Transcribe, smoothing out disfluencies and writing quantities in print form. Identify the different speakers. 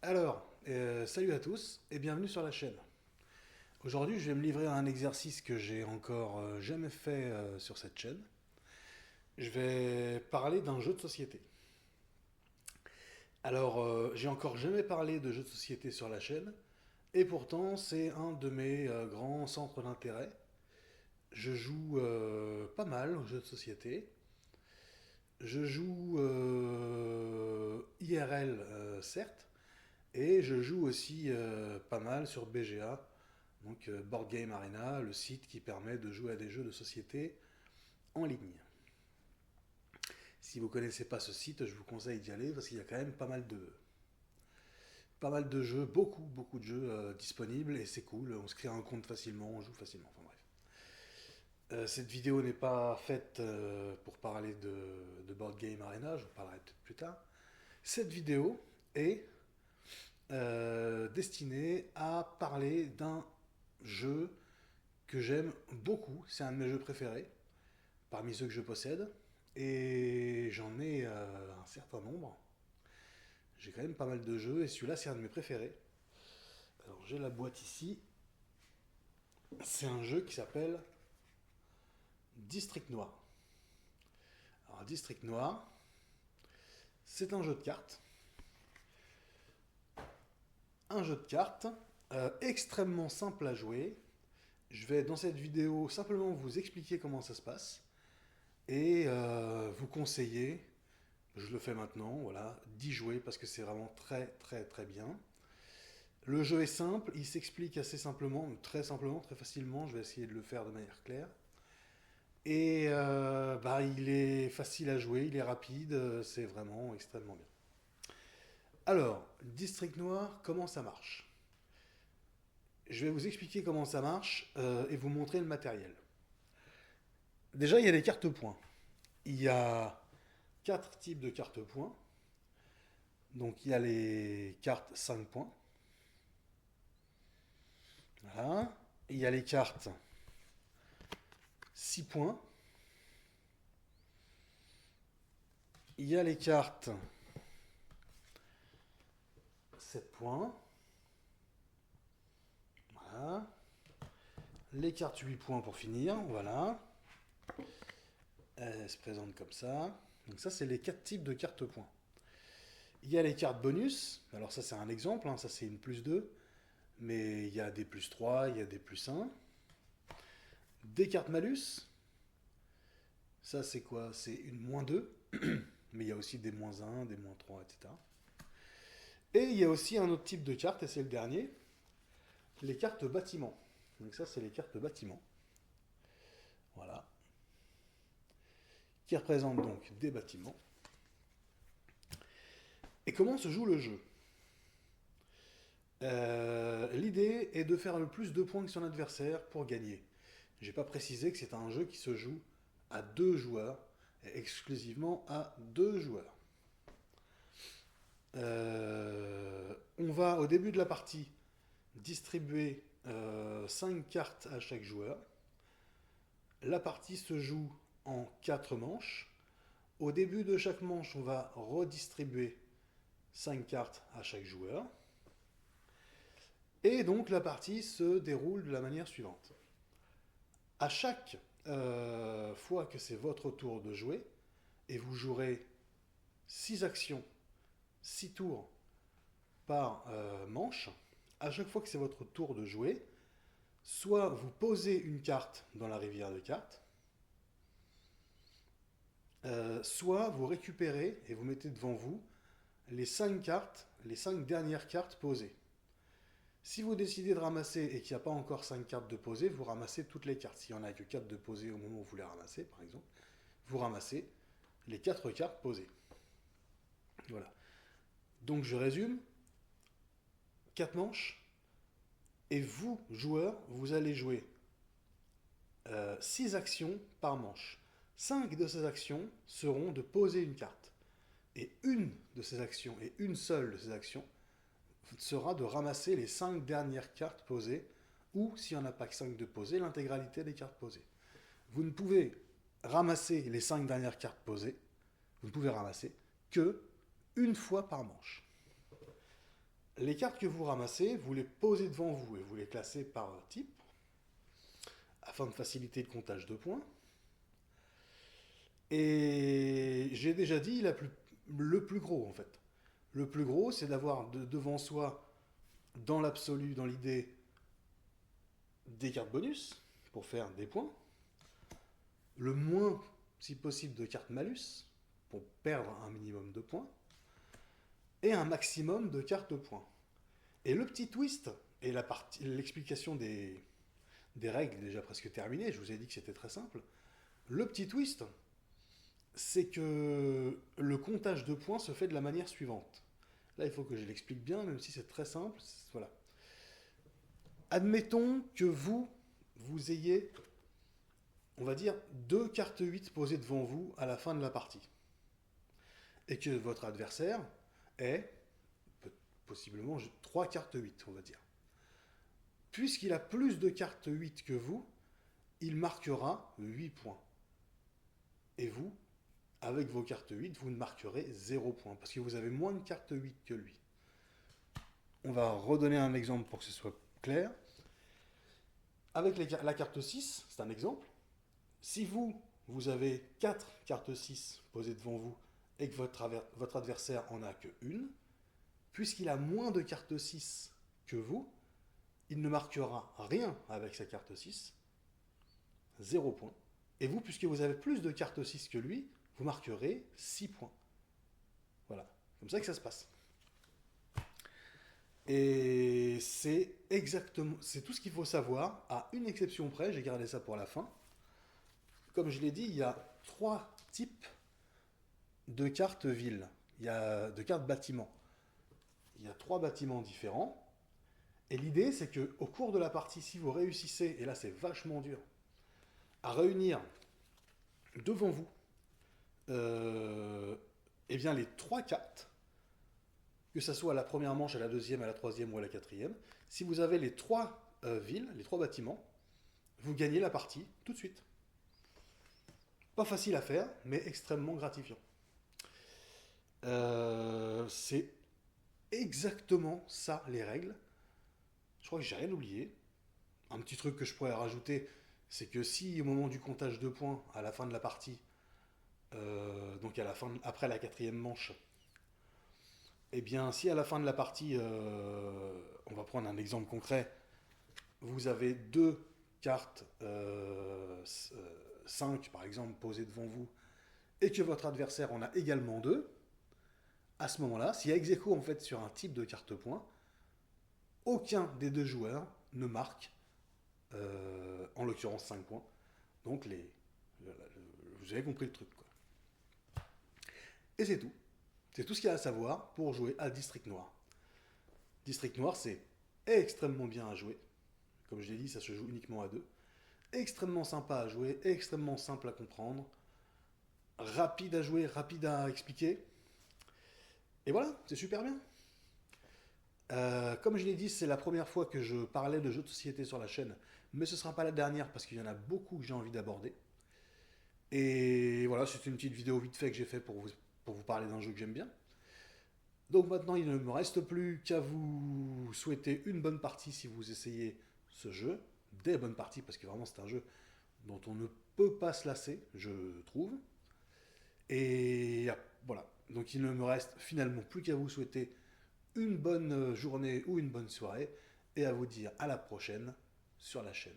Speaker 1: Salut à tous et bienvenue sur la chaîne. Aujourd'hui, je vais me livrer à un exercice que j'ai encore jamais fait sur cette chaîne. Je vais parler d'un jeu de société. J'ai encore jamais parlé de jeu de société sur la chaîne, et pourtant, c'est un de mes grands centres d'intérêt. Je joue pas mal aux jeux de société. Je joue IRL, certes, et je joue aussi pas mal sur BGA, donc Board Game Arena, le site qui permet de jouer à des jeux de société en ligne. Si vous ne connaissez pas ce site, je vous conseille d'y aller parce qu'il y a quand même pas mal de jeux, beaucoup de jeux disponibles et c'est cool. On se crée un compte facilement, on joue facilement. Enfin bref. Cette vidéo n'est pas faite pour parler de Board Game Arena, je vous parlerai peut-être plus tard. Cette vidéo est destinée à parler d'un jeu que j'aime beaucoup. C'est un de mes jeux préférés, parmi ceux que je possède. Et j'en ai un certain nombre. J'ai quand même pas mal de jeux et celui-là c'est un de mes préférés. Alors j'ai la boîte ici. C'est un jeu qui s'appelle District Noir. Alors District Noir, c'est un jeu de cartes. Un jeu de cartes extrêmement simple à jouer. Je vais dans cette vidéo simplement vous expliquer comment ça se passe et vous conseiller, je le fais maintenant, voilà, d'y jouer parce que c'est vraiment très bien. Le jeu est simple, il s'explique assez simplement, très facilement, je vais essayer de le faire de manière claire. Et il est facile à jouer, il est rapide, c'est vraiment extrêmement bien. Alors, District Noir, comment ça marche? Je vais vous expliquer comment ça marche et vous montrer le matériel. Déjà, il y a les cartes points. Il y a 4 types de cartes points. Donc, il y a les cartes 5 points. Voilà. Il y a les cartes 6 points. Il y a les cartes 7 points. Voilà. Les cartes 8 points pour finir. Voilà. Elles se présentent comme ça. Donc ça, c'est les 4 types de cartes points. Il y a les cartes bonus. Alors ça, c'est un exemple. Ça, c'est une +2. Mais il y a des +3, il y a des +1. Des cartes malus. Ça, c'est quoi? C'est une -2. Mais il y a aussi des -1, des -3, etc. Et il y a aussi un autre type de carte, et c'est le dernier, les cartes bâtiments. Donc ça, c'est les cartes bâtiments. Voilà. Qui représentent donc des bâtiments. Et comment se joue le jeu? L'idée est de faire le plus de points que son adversaire pour gagner. J'ai pas précisé que c'est un jeu qui se joue à 2 joueurs, et exclusivement à 2 joueurs. On va au début de la partie distribuer 5 cartes à chaque joueur. La partie se joue en 4 manches. Au début de chaque manche, on va redistribuer 5 cartes à chaque joueur. Et donc la partie se déroule de la manière suivante. À chaque fois que c'est votre tour de jouer, et vous jouerez 6 actions, 6 tours par manche, à chaque fois que c'est votre tour de jouer, soit vous posez une carte dans la rivière de cartes, soit vous récupérez et vous mettez devant vous les 5 cartes, les 5 dernières cartes posées. Si vous décidez de ramasser et qu'il n'y a pas encore 5 cartes de posées, vous ramassez toutes les cartes. S'il n'y en a que 4 de posées au moment où vous les ramassez, par exemple, vous ramassez les 4 cartes posées. Voilà. Donc je résume, 4 manches, et vous, joueurs, vous allez jouer 6 actions par manche. 5 de ces actions seront de poser une carte. Et une de ces actions, et une seule de ces actions, sera de ramasser les 5 dernières cartes posées, ou, s'il n'y en a pas que 5 de posées, l'intégralité des cartes posées. Vous ne pouvez ramasser les 5 dernières cartes posées, vous ne pouvez ramasser que une fois par manche. Les cartes que vous ramassez, vous les posez devant vous et vous les classez par type, afin de faciliter le comptage de points. Et j'ai déjà dit le plus gros en fait. Le plus gros, c'est d'avoir devant soi, dans l'absolu, dans l'idée, des cartes bonus pour faire des points. Le moins, si possible, de cartes malus pour perdre un minimum de points. Et un maximum de cartes points. Et le petit twist, et l'explication des règles déjà presque terminée, je vous ai dit que c'était très simple. Le petit twist, c'est que le comptage de points se fait de la manière suivante. Là, il faut que je l'explique bien, même si c'est très simple. Voilà. Admettons que vous ayez, on va dire, 2 cartes 8 posées devant vous à la fin de la partie. Et que votre adversaire ait, possiblement, 3 cartes 8, on va dire. Puisqu'il a plus de cartes 8 que vous, il marquera 8 points. Et vous, avec vos cartes 8, vous ne marquerez 0 points, parce que vous avez moins de cartes 8 que lui. On va redonner un exemple pour que ce soit clair. Avec la carte 6, c'est un exemple. Si vous avez 4 cartes 6 posées devant vous et que votre adversaire en a que une, puisqu'il a moins de cartes 6 que vous, il ne marquera rien avec sa carte 6, 0 points. Et vous, puisque vous avez plus de cartes 6 que lui, vous marquerez 6 points. Voilà, comme ça que ça se passe. Et c'est tout ce qu'il faut savoir, à une exception près, j'ai gardé ça pour la fin. Comme je l'ai dit, il y a 3 types de cartes villes, de cartes bâtiments. Il y a 3 bâtiments différents. Et l'idée, c'est qu'au cours de la partie, si vous réussissez, et là c'est vachement dur, à réunir devant vous eh bien les 3 cartes, que ce soit à la première manche, à la deuxième, à la troisième ou à la quatrième, si vous avez les 3 villes, les 3 bâtiments, vous gagnez la partie tout de suite. Pas facile à faire, mais extrêmement gratifiant. C'est exactement ça les règles. Je crois que j'ai rien oublié. Un petit truc que je pourrais rajouter, c'est que si au moment du comptage de points, à la fin de la partie, donc après la quatrième manche, eh bien si à la fin de la partie, on va prendre un exemple concret, vous avez 2 cartes 5 par exemple posées devant vous, et que votre adversaire en a également 2, à ce moment-là, s'il y a ex-aequo en fait sur un type de carte point, aucun des 2 joueurs ne marque, en l'occurrence 5 points. Donc vous avez compris le truc, quoi. Et c'est tout. C'est tout ce qu'il y a à savoir pour jouer à District Noir. District Noir, c'est extrêmement bien à jouer. Comme je l'ai dit, ça se joue uniquement à 2. Extrêmement sympa à jouer, extrêmement simple à comprendre, rapide à jouer, rapide à expliquer. Et voilà, c'est super bien. Comme je l'ai dit, c'est la première fois que je parlais de jeux de société sur la chaîne, mais ce ne sera pas la dernière parce qu'il y en a beaucoup que j'ai envie d'aborder. Et voilà, c'est une petite vidéo vite fait que j'ai fait pour vous parler d'un jeu que j'aime bien. Donc maintenant, il ne me reste plus qu'à vous souhaiter une bonne partie si vous essayez ce jeu, des bonnes parties, parce que vraiment c'est un jeu dont on ne peut pas se lasser, je trouve. Et voilà, donc il ne me reste finalement plus qu'à vous souhaiter une bonne journée ou une bonne soirée, et à vous dire à la prochaine sur la chaîne.